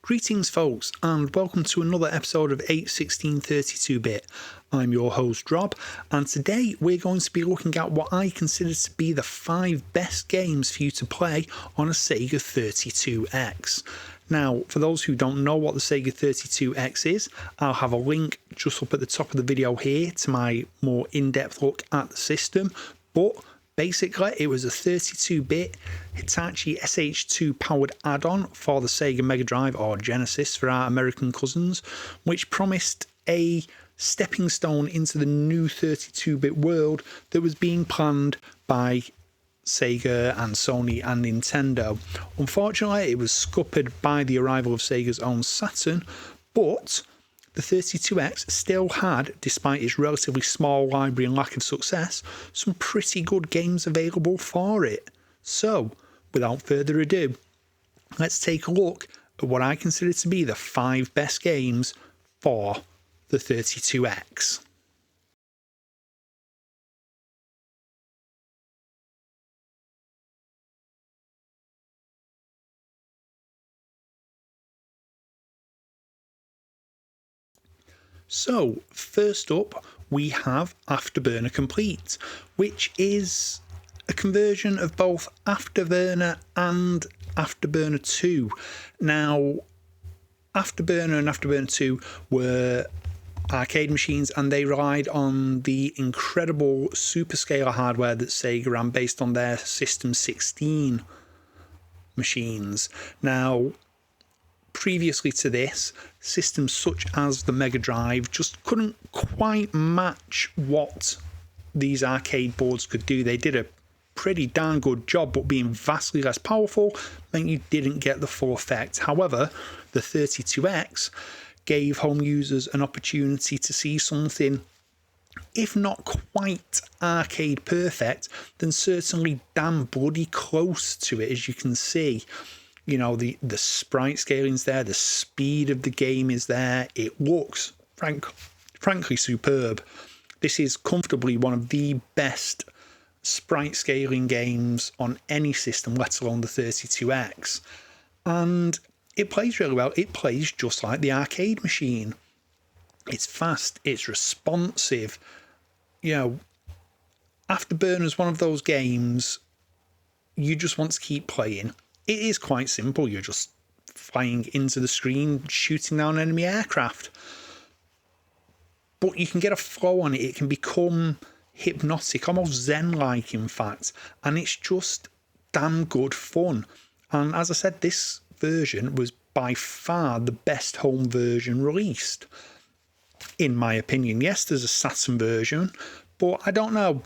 Greetings folks, and welcome to another episode of 81632-bit. I'm your host Rob, and today we're going to be looking at what I consider to be the 5 best games for you to play on a Sega 32x. Now, for those who don't know what the Sega 32x is, I'll have a link just up at the top of the video here to my more in-depth look at the system, but basically, it was a 32-bit Hitachi SH2 powered add-on for the Sega Mega Drive, or Genesis for our American cousins, which promised a stepping stone into the new 32-bit world that was being planned by Sega and Sony and Nintendo. Unfortunately, it was scuppered by the arrival of Sega's own Saturn, but the 32X still had, despite its relatively small library and lack of success, some pretty good games available for it. So, without further ado, let's take a look at what I consider to be the 5 best games for the 32X. So, first up, we have Afterburner Complete, which is a conversion of both Afterburner and Afterburner 2. Now, Afterburner and Afterburner 2 were arcade machines, and they relied on the incredible superscalar hardware that Sega ran based on their System 16 machines. Now, previously to this, systems such as the Mega Drive just couldn't quite match what these arcade boards could do. They did a pretty darn good job, but being vastly less powerful meant you didn't get the full effect. However, the 32X gave home users an opportunity to see something, if not quite arcade perfect, then certainly damn bloody close to it, as you can see. You know, the sprite scaling's there, the speed of the game is there, it looks frankly superb. This is comfortably one of the best sprite scaling games on any system, let alone the 32X. And it plays really well. It plays just like the arcade machine. It's fast, it's responsive. You know, Afterburner's one of those games you just want to keep playing. It is quite simple. You're just flying into the screen, shooting down enemy aircraft. But you can get a flow on it. It can become hypnotic, almost zen-like, in fact. And it's just damn good fun. And as I said, this version was by far the best home version released, in my opinion. Yes, there's a Saturn version, but I don't know.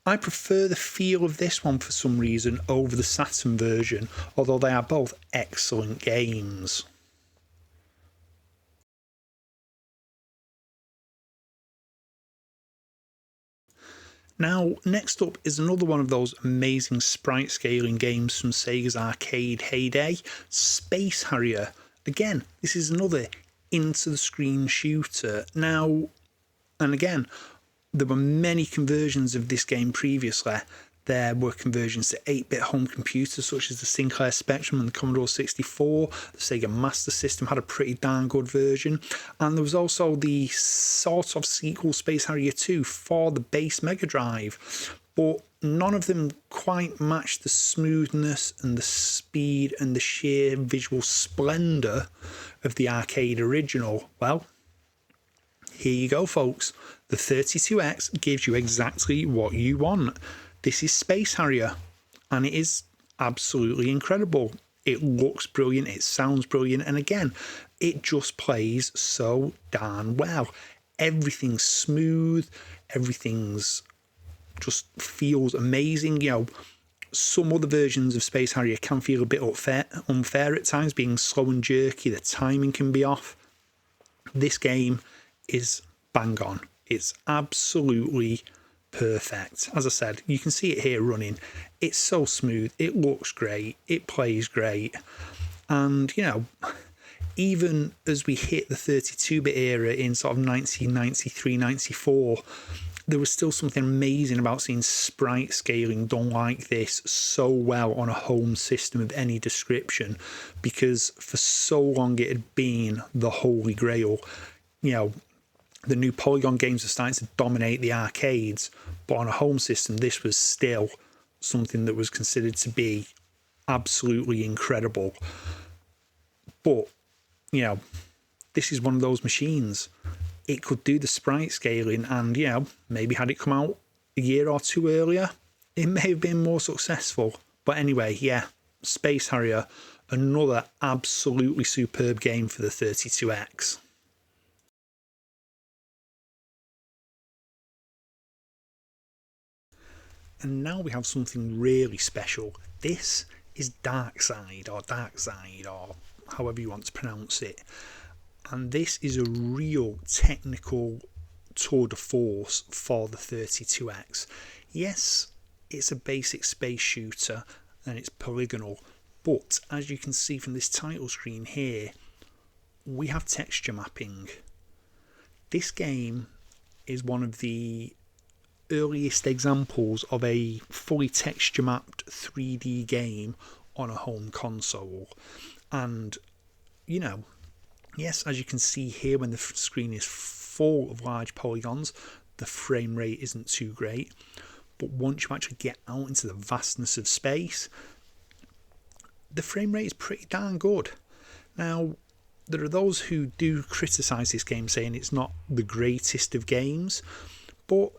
I prefer the feel of this one for some reason over the Saturn version, although they are both excellent games. Now, next up is another one of those amazing sprite scaling games from Sega's arcade heyday, Space Harrier. Again, this is another into-the-screen shooter. Now, and again, there were many conversions of this game previously. There were conversions to 8-bit home computers such as the Sinclair Spectrum and the Commodore 64. The Sega Master System had a pretty darn good version. And there was also the sort of sequel Space Harrier 2 for the base Mega Drive. But none of them quite matched the smoothness and the speed and the sheer visual splendour of the arcade original. Well, here you go, folks. The 32X gives you exactly what you want. This is Space Harrier, and it is absolutely incredible. It looks brilliant, it sounds brilliant, and again, it just plays so darn well. Everything's smooth, everything's just feels amazing. You know, some other versions of Space Harrier can feel a bit unfair at times, being slow and jerky, the timing can be off. This game is bang on. It's absolutely perfect. As I said, you can see it here running. It's so smooth, it looks great, it plays great. And, you know, even as we hit the 32-bit era in sort of 1993, 94, there was still something amazing about seeing sprite scaling done like this so well on a home system of any description, because for so long it had been the holy grail. You know, the new Polygon games are starting to dominate the arcades, but on a home system, this was still something that was considered to be absolutely incredible. But, you know, this is one of those machines. It could do the sprite scaling, and, you know, maybe had it come out a year or two earlier, it may have been more successful. But anyway, yeah, Space Harrier, another absolutely superb game for the 32X. And now we have something really special. This is Darkside, or however you want to pronounce it. And this is a real technical tour de force for the 32X. Yes, it's a basic space shooter and it's polygonal, but as you can see from this title screen here, we have texture mapping. This game is one of the earliest examples of a fully texture mapped 3D game on a home console. And, you know, yes, as you can see here, when the screen is full of large polygons, the frame rate isn't too great. But once you actually get out into the vastness of space, the frame rate is pretty darn good. Now, there are those who do criticise this game, saying it's not the greatest of games, but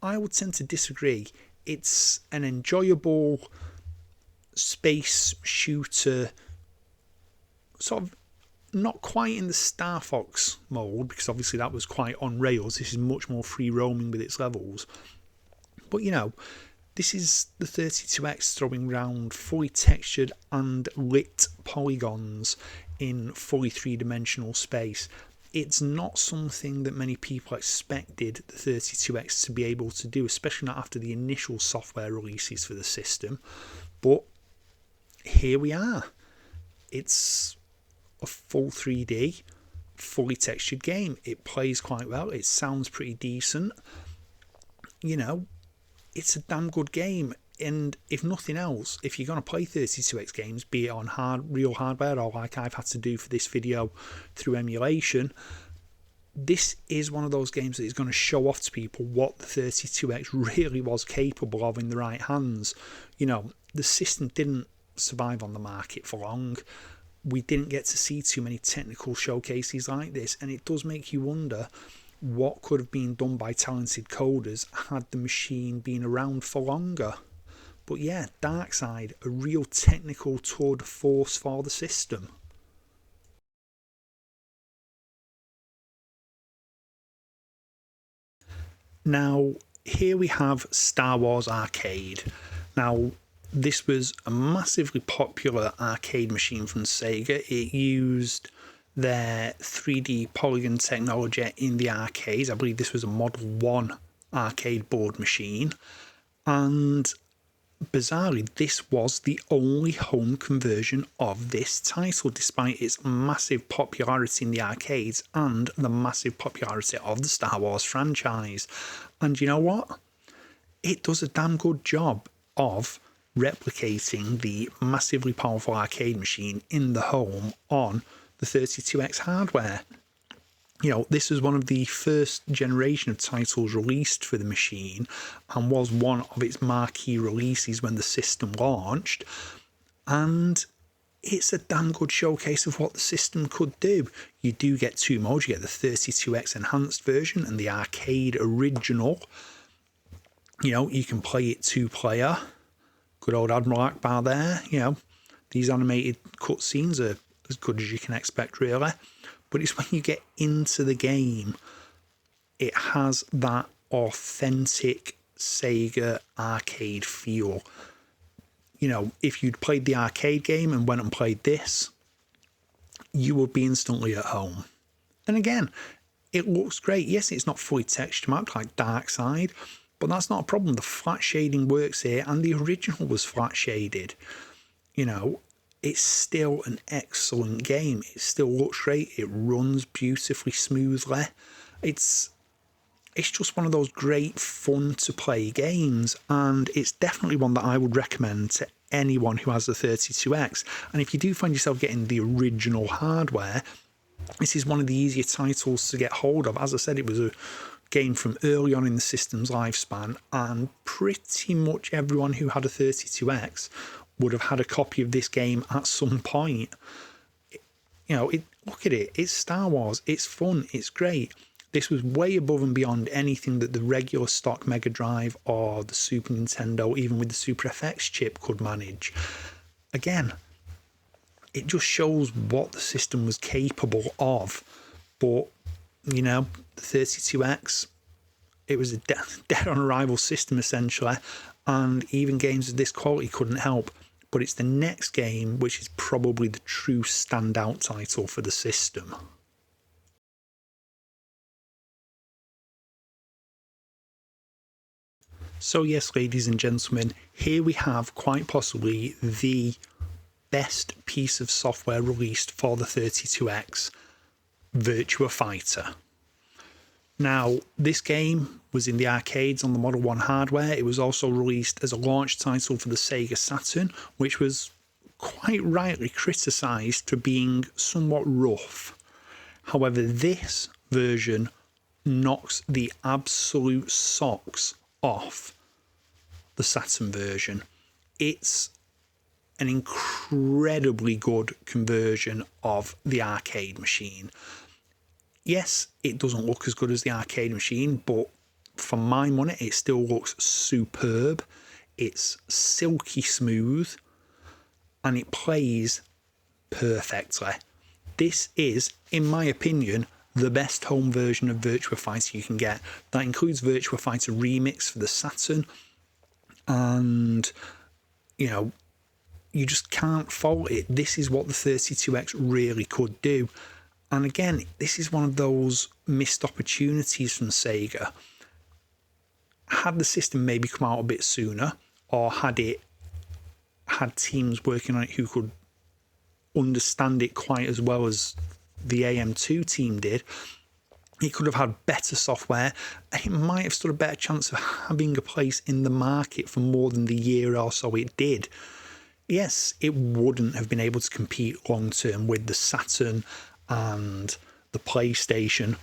I would tend to disagree. It's an enjoyable space shooter, sort of not quite in the Star Fox mode, because obviously that was quite on rails. This is much more free roaming with its levels. But, you know, this is the 32X throwing around fully textured and lit polygons in fully three-dimensional space. It's not something that many people expected the 32X to be able to do, especially not after the initial software releases for the system. But here we are. It's a full 3D, fully textured game. It plays quite well. It sounds pretty decent. You know, it's a damn good game. And if nothing else, if you're going to play 32X games, be it on real hardware or like I've had to do for this video through emulation, this is one of those games that is going to show off to people what the 32X really was capable of in the right hands. You know, the system didn't survive on the market for long. We didn't get to see too many technical showcases like this, and it does make you wonder what could have been done by talented coders had the machine been around for longer. But yeah, Darkside, a real technical tour de force for the system. Now, here we have Star Wars Arcade. Now, this was a massively popular arcade machine from Sega. It used their 3D polygon technology in the arcades. I believe this was a Model 1 arcade board machine. And bizarrely, this was the only home conversion of this title, despite its massive popularity in the arcades and the massive popularity of the Star Wars franchise. And you know what? It does a damn good job of replicating the massively powerful arcade machine in the home on the 32X hardware. You know, this was one of the first generation of titles released for the machine and was one of its marquee releases when the system launched. And it's a damn good showcase of what the system could do. You do get two modes. You get the 32X enhanced version and the arcade original. You know, you can play it two-player. Good old Admiral Akbar there. You know, these animated cutscenes are as good as you can expect, really. But it's when you get into the game, it has that authentic Sega arcade feel. You know, if you'd played the arcade game and went and played this, you would be instantly at home. And again, it looks great. Yes, it's not fully texture mapped like Darkside, but that's not a problem. The flat shading works here, and the original was flat shaded. You know, it's still an excellent game. It still looks great. It runs beautifully smoothly. It's it's just one of those great fun to play games, and it's definitely one that I would recommend to anyone who has the 32X. And if you do find yourself getting the original hardware, this is one of the easier titles to get hold of. As I said, it was a game from early on in the system's lifespan, and pretty much everyone who had a 32X would have had a copy of this game at some point. You know, look at it, it's Star Wars, it's fun, it's great. This was way above and beyond anything that the regular stock Mega Drive or the Super Nintendo, even with the Super FX chip, could manage. Again, it just shows what the system was capable of. But, you know, the 32X, it was a dead on arrival system essentially, and even games of this quality couldn't help. But it's the next game which is probably the true standout title for the system. So yes, ladies and gentlemen, here we have quite possibly the best piece of software released for the 32X, Virtua Fighter. Now, this game was in the arcades on the Model 1 hardware. It was also released as a launch title for the Sega Saturn, which was quite rightly criticised for being somewhat rough. However, this version knocks the absolute socks off the Saturn version. It's an incredibly good conversion of the arcade machine. Yes, it doesn't look as good as the arcade machine, but for my money, it still looks superb. It's silky smooth, and it plays perfectly. This is, in my opinion, the best home version of Virtua Fighter you can get. That includes Virtua Fighter Remix for the Saturn, and, you know, you just can't fault it. This is what the 32X really could do. And again, this is one of those missed opportunities from Sega. Had the system maybe come out a bit sooner, or had it had teams working on it who could understand it quite as well as the AM2 team did, it could have had better software, and it might have stood a better chance of having a place in the market for more than the year or so it did. Yes, it wouldn't have been able to compete long term with the Saturn and the PlayStation,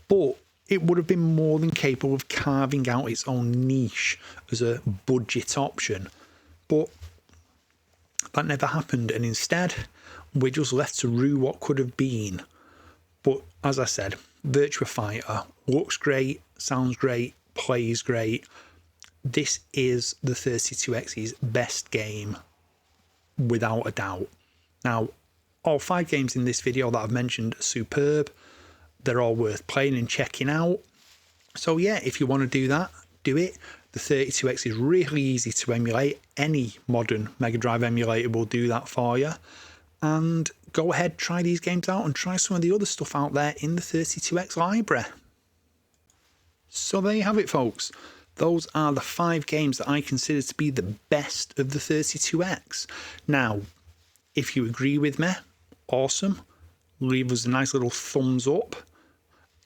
but it would have been more than capable of carving out its own niche as a budget option. But that never happened, and instead we're just left to rue what could have been. But as I said, Virtua Fighter looks great, sounds great, plays great. This is the 32X's best game, without a doubt. Now, all 5 games in this video that I've mentioned are superb. They're all worth playing and checking out. So yeah, if you want to do that, do it. The 32X is really easy to emulate. Any modern Mega Drive emulator will do that for you. And go ahead, try these games out, and try some of the other stuff out there in the 32X library. So there you have it, folks. Those are the 5 games that I consider to be the best of the 32X. Now, if you agree with me, awesome. Leave us a nice little thumbs up.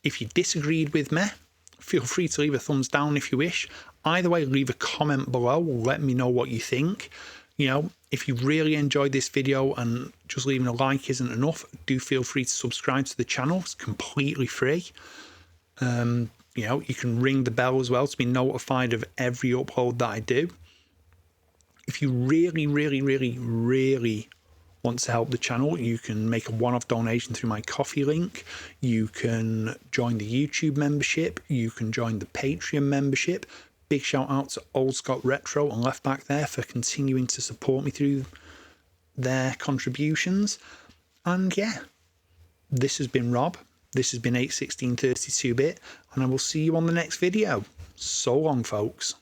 If you disagreed with me, feel free to leave a thumbs down if you wish. Either way, leave a comment below. Let me know what you think. You know, if you really enjoyed this video and just leaving a like isn't enough, do feel free to subscribe to the channel. It's completely free. You know, you can ring the bell as well to be notified of every upload that I do. If you really, really, really, really want to help the channel, you can make a one-off donation through my Ko-fi link. You can join the YouTube membership. You can join the Patreon membership. Big shout out to Old Scott Retro and Left Back there for continuing to support me through their contributions. And yeah, this has been Rob. This has been 81632-bit, and I will see you on the next video. So long, folks.